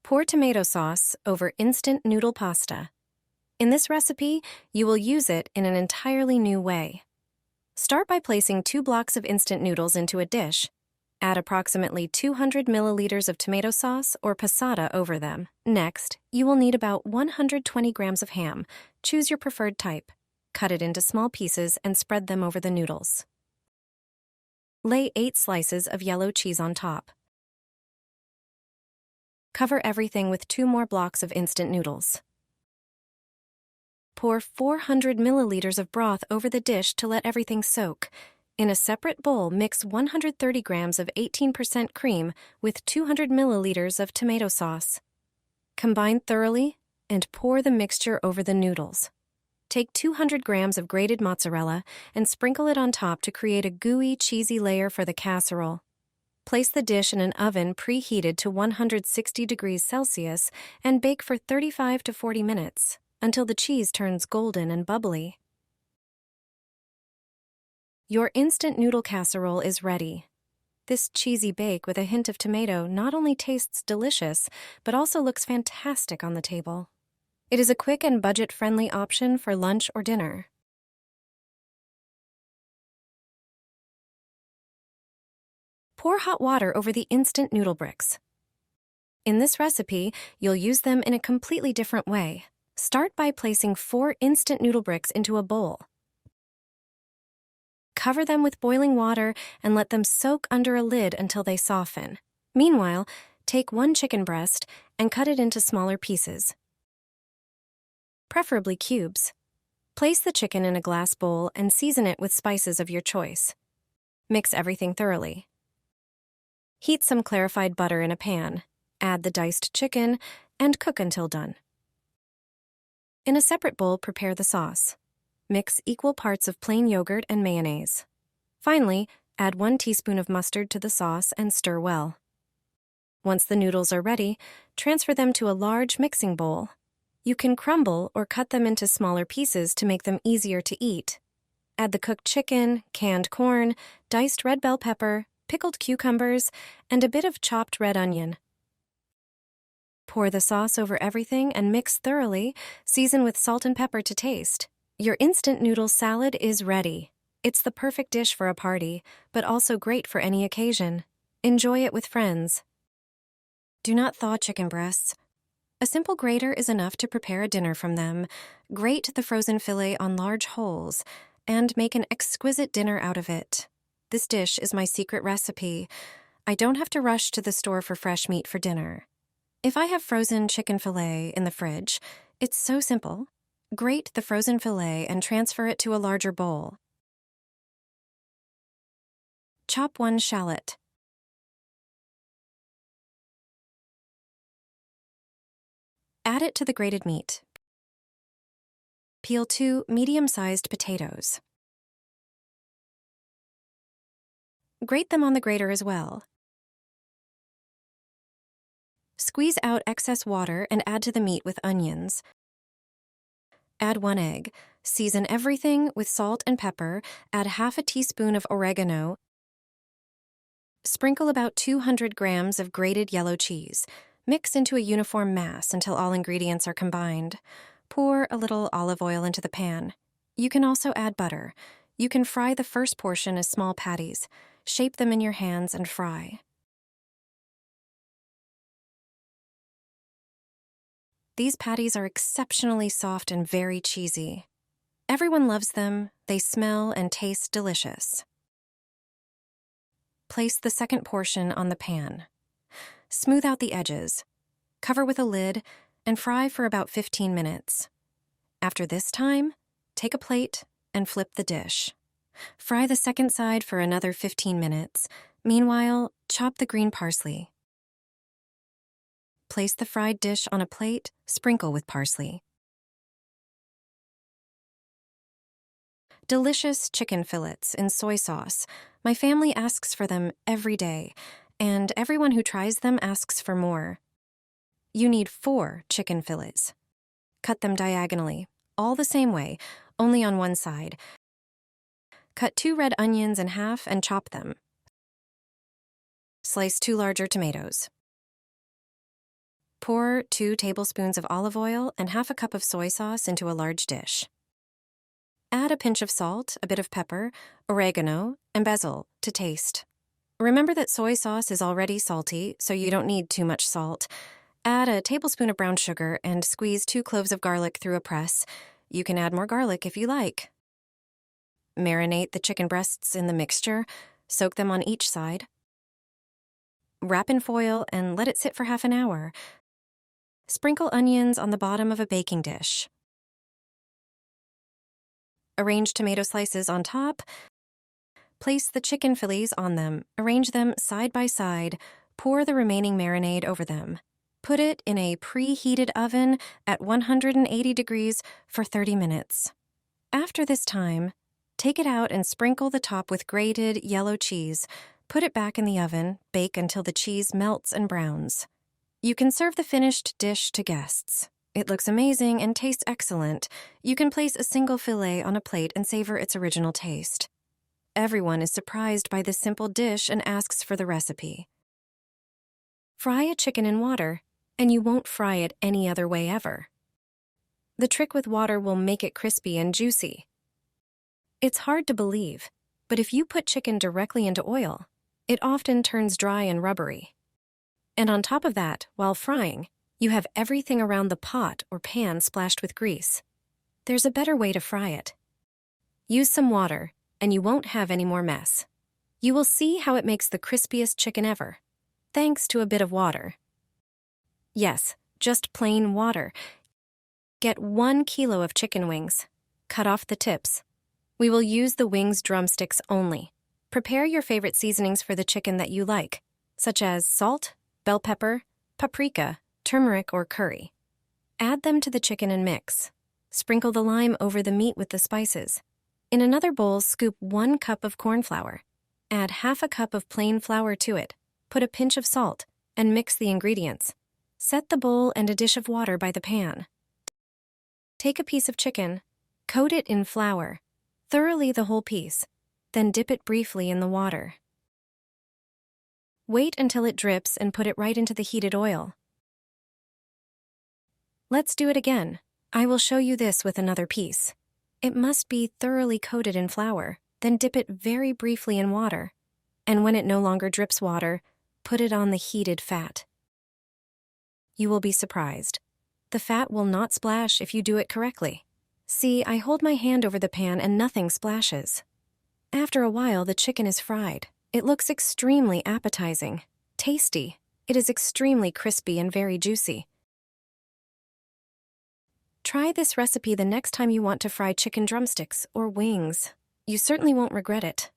Pour tomato sauce over instant noodle pasta. In this recipe, you will use it in an entirely new way. Start by placing 2 blocks of instant noodles into a dish. Add approximately 200 milliliters of tomato sauce or passata over them. Next, you will need about 120 grams of ham. Choose your preferred type. Cut it into small pieces and spread them over the noodles. Lay 8 slices of yellow cheese on top. Cover everything with 2 more blocks of instant noodles. Pour 400 milliliters of broth over the dish to let everything soak. In a separate bowl, mix 130 grams of 18% cream with 200 milliliters of tomato sauce. Combine thoroughly and pour the mixture over the noodles. Take 200 grams of grated mozzarella and sprinkle it on top to create a gooey, cheesy layer for the casserole. Place the dish in an oven preheated to 160 degrees Celsius and bake for 35 to 40 minutes until the cheese turns golden and bubbly. Your instant noodle casserole is ready. This cheesy bake with a hint of tomato not only tastes delicious, but also looks fantastic on the table. It is a quick and budget-friendly option for lunch or dinner. Pour hot water over the instant noodle bricks. In this recipe, you'll use them in a completely different way. Start by placing 4 instant noodle bricks into a bowl. Cover them with boiling water and let them soak under a lid until they soften. Meanwhile, take 1 chicken breast and cut it into smaller pieces, preferably cubes. Place the chicken in a glass bowl and season it with spices of your choice. Mix everything thoroughly. Heat some clarified butter in a pan, add the diced chicken, and cook until done. In a separate bowl, prepare the sauce. Mix equal parts of plain yogurt and mayonnaise. Finally, add 1 teaspoon of mustard to the sauce and stir well. Once the noodles are ready, transfer them to a large mixing bowl. You can crumble or cut them into smaller pieces to make them easier to eat. Add the cooked chicken, canned corn, diced red bell pepper, pickled cucumbers, and a bit of chopped red onion. Pour the sauce over everything and mix thoroughly. Season with salt and pepper to taste. Your instant noodle salad is ready. It's the perfect dish for a party, but also great for any occasion. Enjoy it with friends. Do not thaw chicken breasts. A simple grater is enough to prepare a dinner from them. Grate the frozen fillet on large holes and make an exquisite dinner out of it. This dish is my secret recipe. I don't have to rush to the store for fresh meat for dinner. If I have frozen chicken fillet in the fridge, it's so simple. Grate the frozen fillet and transfer it to a larger bowl. Chop 1 shallot. Add it to the grated meat. Peel 2 medium-sized potatoes. Grate them on the grater as well. Squeeze out excess water and add to the meat with onions. Add 1 egg. Season everything with salt and pepper. Add half a teaspoon of oregano. Sprinkle about 200 grams of grated yellow cheese. Mix into a uniform mass until all ingredients are combined. Pour a little olive oil into the pan. You can also add butter. You can fry the first portion as small patties. Shape them in your hands and fry. These patties are exceptionally soft and very cheesy. Everyone loves them. They smell and taste delicious. Place the second portion on the pan. Smooth out the edges. Cover with a lid and fry for about 15 minutes. After this time, take a plate and flip the dish. Fry the second side for another 15 minutes. Meanwhile, chop the green parsley. Place the fried dish on a plate, sprinkle with parsley. Delicious chicken fillets in soy sauce. My family asks for them every day, and everyone who tries them asks for more. You need 4 chicken fillets. Cut them diagonally, all the same way, only on one side. Cut 2 red onions in half and chop them. Slice 2 larger tomatoes. Pour 2 tablespoons of olive oil and half a cup of soy sauce into a large dish. Add a pinch of salt, a bit of pepper, oregano, and basil to taste. Remember that soy sauce is already salty, so you don't need too much salt. Add a tablespoon of brown sugar and squeeze 2 cloves of garlic through a press. You can add more garlic if you like. Marinate the chicken breasts in the mixture. Soak them on each side. Wrap in foil and let it sit for half an hour. Sprinkle onions on the bottom of a baking dish. Arrange tomato slices on top. Place the chicken fillets on them. Arrange them side by side. Pour the remaining marinade over them. Put it in a preheated oven at 180 degrees for 30 minutes. After this time, take it out and sprinkle the top with grated yellow cheese. Put it back in the oven. Bake until the cheese melts and browns. You can serve the finished dish to guests. It looks amazing and tastes excellent. You can place a single fillet on a plate and savor its original taste. Everyone is surprised by this simple dish and asks for the recipe. Fry a chicken in water, and you won't fry it any other way ever. The trick with water will make it crispy and juicy. It's hard to believe, but if you put chicken directly into oil, it often turns dry and rubbery. And on top of that, while frying, you have everything around the pot or pan splashed with grease. There's a better way to fry it. Use some water, and you won't have any more mess. You will see how it makes the crispiest chicken ever, thanks to a bit of water. Yes, just plain water. Get 1 kilo of chicken wings. Cut off the tips. We will use the wings drumsticks only. Prepare your favorite seasonings for the chicken that you like, such as salt, bell pepper, paprika, turmeric, or curry. Add them to the chicken and mix. Sprinkle the lime over the meat with the spices. In another bowl, scoop 1 cup of corn flour. Add half a cup of plain flour to it. Put a pinch of salt and mix the ingredients. Set the bowl and a dish of water by the pan. Take a piece of chicken, coat it in flour, thoroughly the whole piece, then dip it briefly in the water. Wait until it drips and put it right into the heated oil. Let's do it again. I will show you this with another piece. It must be thoroughly coated in flour, then dip it very briefly in water. And when it no longer drips water, put it on the heated fat. You will be surprised. The fat will not splash if you do it correctly. See, I hold my hand over the pan and nothing splashes. After a while, the chicken is fried. It looks extremely appetizing, tasty. It is extremely crispy and very juicy. Try this recipe the next time you want to fry chicken drumsticks or wings. You certainly won't regret it.